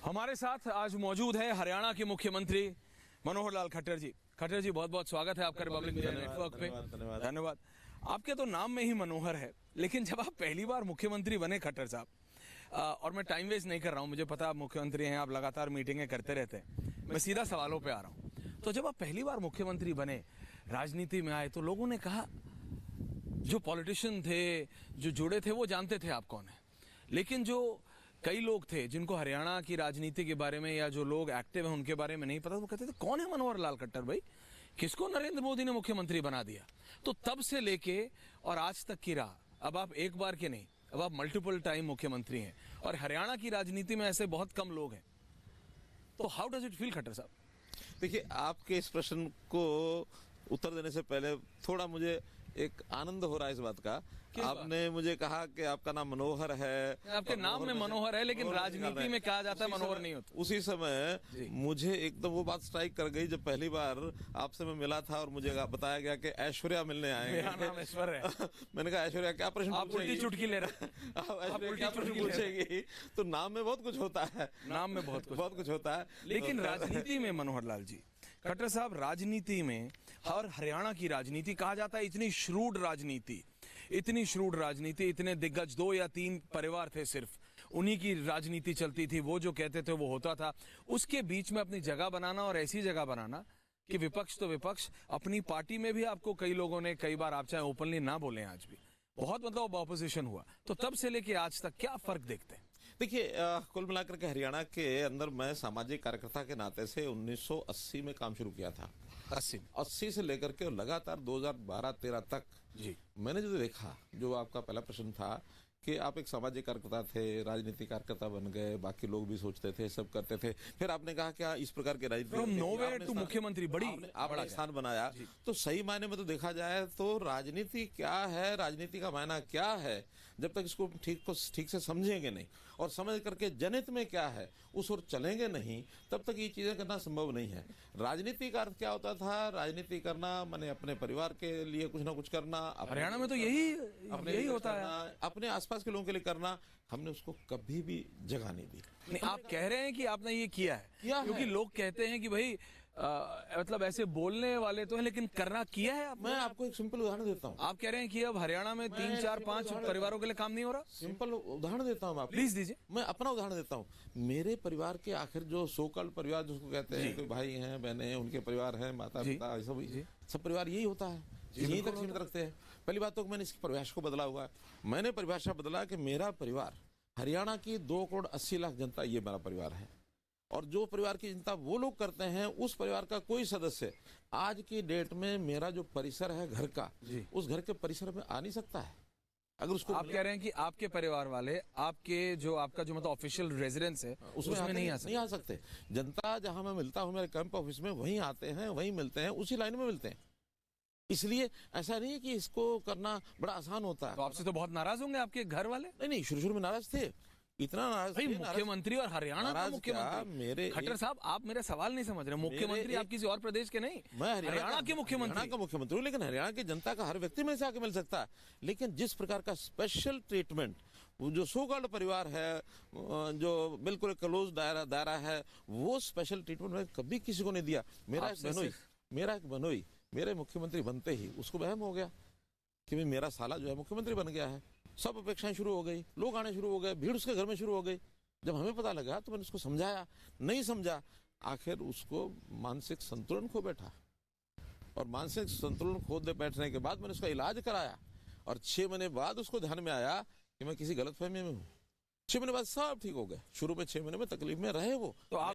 हमारे साथ आज मौजूद है हरियाणा के मुख्यमंत्री मनोहर लाल खट्टर जी। खट्टर जी, बहुत बहुत स्वागत है आपका रिपब्लिक नेटवर्क पे। धन्यवाद। आपके तो नाम में ही मनोहर है, लेकिन जब आप पहली बार मुख्यमंत्री बने खट्टर साहब, और मैं टाइम वेस्ट नहीं कर रहा हूँ, मुझे पता है आप मुख्यमंत्री हैं, आप लगातार मीटिंगें करते रहते हैं, मैं सीधा सवालों पे आ रहा हूँ। तो जब आप पहली बार मुख्यमंत्री बने, राजनीति में आए, तो लोगों ने कहा, जो पॉलिटिशियन थे, जो जुड़े थे, वो जानते थे आप कौन है, लेकिन जो कई लोग थे जिनको हरियाणा की राजनीति के बारे में या जो लोग एक्टिव हैं उनके बारे में नहीं पता, वो कहते थे कौन है मनोहर लाल खट्टर भाई, किसको नरेंद्र मोदी ने मुख्यमंत्री बना दिया। तो तब से लेके और आज तक की राह, अब आप एक बार के नहीं, अब आप मल्टीपल टाइम मुख्यमंत्री हैं, और हरियाणा की राजनीति में ऐसे बहुत कम लोग हैं। तो how does it feel Khattar साहब? देखिए, आपके इस प्रश्न को उत्तर देने से पहले थोड़ा मुझे एक आनंद हो रहा है इस बात का। आपने मुझे कहा कि आपका नाम मनोहर है, आपके नाम में मनोहर है, लेकिन राजनीति में कहा जाता है मनोहर नहीं होता। उसी समय मुझे एकदम वो बात स्ट्राइक कर गई जब पहली बार आपसे मैं मिला था और मुझे बताया गया कि ऐश्वर्या मिलने आए। मेरा नाम ऐश्वर्या है। मैंने कहा ऐश्वर्या क्या प्रश्न आप उल्टी चुटकी ले रहे हैं। आप क्या प्रश्न पूछेगी? तो नाम में बहुत कुछ होता है, नाम में बहुत कुछ होता है, लेकिन राजनीति में मनोहर लाल जी, खट्टर साहब, राजनीति में और हरियाणा की राजनीति कहा जाता है इतनी श्रूड राजनीति, इतनी श्रूड राजनीति, इतने दिग्गज 2 या 3 परिवार थे, सिर्फ उन्हीं की राजनीति चलती थी, वो जो कहते थे वो होता था। उसके बीच में अपनी जगह बनाना, और ऐसी जगह बनाना कि विपक्ष तो विपक्ष, अपनी पार्टी में भी आपको कई लोगों ने, कई बार आप चाहे ओपनली ना बोले, आज भी बहुत मतलब ऑपोजिशन हुआ। तो तब से लेके आज तक क्या फर्क देखते हैं? देखिए, कुल मिलाकर के हरियाणा के अंदर मैं सामाजिक कार्यकर्ता के नाते से 1980 में काम शुरू किया था। 80 से लेकर के लगातार 2012-13 तक जी मैंने जो देखा, जो आपका पहला प्रश्न था कि आप एक सामाजिक कार्यकर्ता थे, राजनीतिक कार्यकर्ता बन गए, बाकी लोग भी सोचते थे, सब करते थे, फिर आपने कहा क्या इस प्रकार के राजनीति मुख्यमंत्री आपने स्थान बनाया। तो सही मायने में तो देखा जाए तो राजनीति क्या है, राजनीति का मायना क्या है, जब तक इसको ठीक से समझेंगे नहीं और समझ करके जनहित में क्या है उस ओर चलेंगे नहीं, तब तक ये चीजें करना संभव नहीं है। राजनीति का अर्थ क्या होता था? राजनीति करना माने अपने परिवार के लिए कुछ ना कुछ करना। हरियाणा में तो यही होता है, अपने आसपास के लोगों के लिए करना। हमने उसको कभी भी जगह नहीं दी। नहीं, आप कह रहे हैं कि आपने ये किया है, क्योंकि लोग कहते हैं कि भाई मतलब ऐसे बोलने वाले तो हैं, लेकिन करना किया है आपने? मैं आपको एक सिंपल उदाहरण देता हूँ। आप कह रहे हैं कि अब हरियाणा में 3, 4, 5 परिवारों के लिए काम नहीं हो रहा? सिंपल उदाहरण देता हूँ, आप प्लीज दीजिए। मैं अपना उदाहरण देता हूँ। मेरे परिवार के आखिर जो सोकल परिवार जिसको कहते हैं, कोई भाई हैं, बहनें हैं, उनके परिवार हैं, माता पिता, सब परिवार यही होता है, यहीं तक सीमित रखते हैं। पहली बात तो मैंने इसकी परिभाषा को बदला हुआ है। मैंने परिभाषा बदला कि मेरा परिवार हरियाणा की 2,80,00,000 जनता, ये मेरा परिवार है, और जो परिवार की चिंता वो लोग करते हैं, उस परिवार का कोई सदस्य आज की डेट में मेरा जो परिसर है घर का, उस घर के परिसर में आ नहीं सकता है। अगर उसको आप कह रहे हैं कि आपके परिवार वाले आपके आपका जो मतलब ऑफिशियल रेजिडेंस है उसमें नहीं आ सकते। जनता जहां मैं मिलता हूं, मेरे कैंप ऑफिस में, वहीं आते हैं, वहीं मिलते हैं, उसी लाइन में मिलते हैं। इसलिए ऐसा नहीं है कि इसको करना बड़ा आसान होता है। तो आपसे तो बहुत नाराज होंगे आपके घर वाले? नहीं, शुरू में नाराज थे, इतना नाराज भाई, मुख्यमंत्री और हरियाणा का मुख्यमंत्री। मेरे खट्टर साहब, आप मेरा सवाल नहीं समझ रहे। मुख्यमंत्री आप किसी और प्रदेश के नहीं, मैं हरियाणा के मुख्यमंत्री हूँ, लेकिन हरियाणा की जनता का हर व्यक्ति में से आके मिल सकता है। लेकिन जिस प्रकार का स्पेशल ट्रीटमेंट जो सोकॉल्ड परिवार है, जो बिल्कुल क्लोज दायरा है, वो स्पेशल ट्रीटमेंट मैं कभी किसी को नहीं दिया। मेरा एक बनोई मेरे मुख्यमंत्री बनते ही उसको वहम हो गया कि मेरा साला जो है मुख्यमंत्री बन गया है। सब अपेक्षाएं शुरू हो गई, लोग आने शुरू हो गए, भीड़ उसके घर में शुरू हो गई। जब हमें पता लगा तो मैंने उसको समझाया, नहीं समझा, आखिर उसको मानसिक संतुलन खो बैठा, और मानसिक संतुलन खो बैठने के बाद मैंने उसका इलाज कराया, और 6 महीने बाद उसको ध्यान में आया कि मैं किसी गलतफहमी में हूँ। 6 महीने बाद सब ठीक हो गए। शुरू में 6 महीने में तकलीफ में रहे वो। तो आप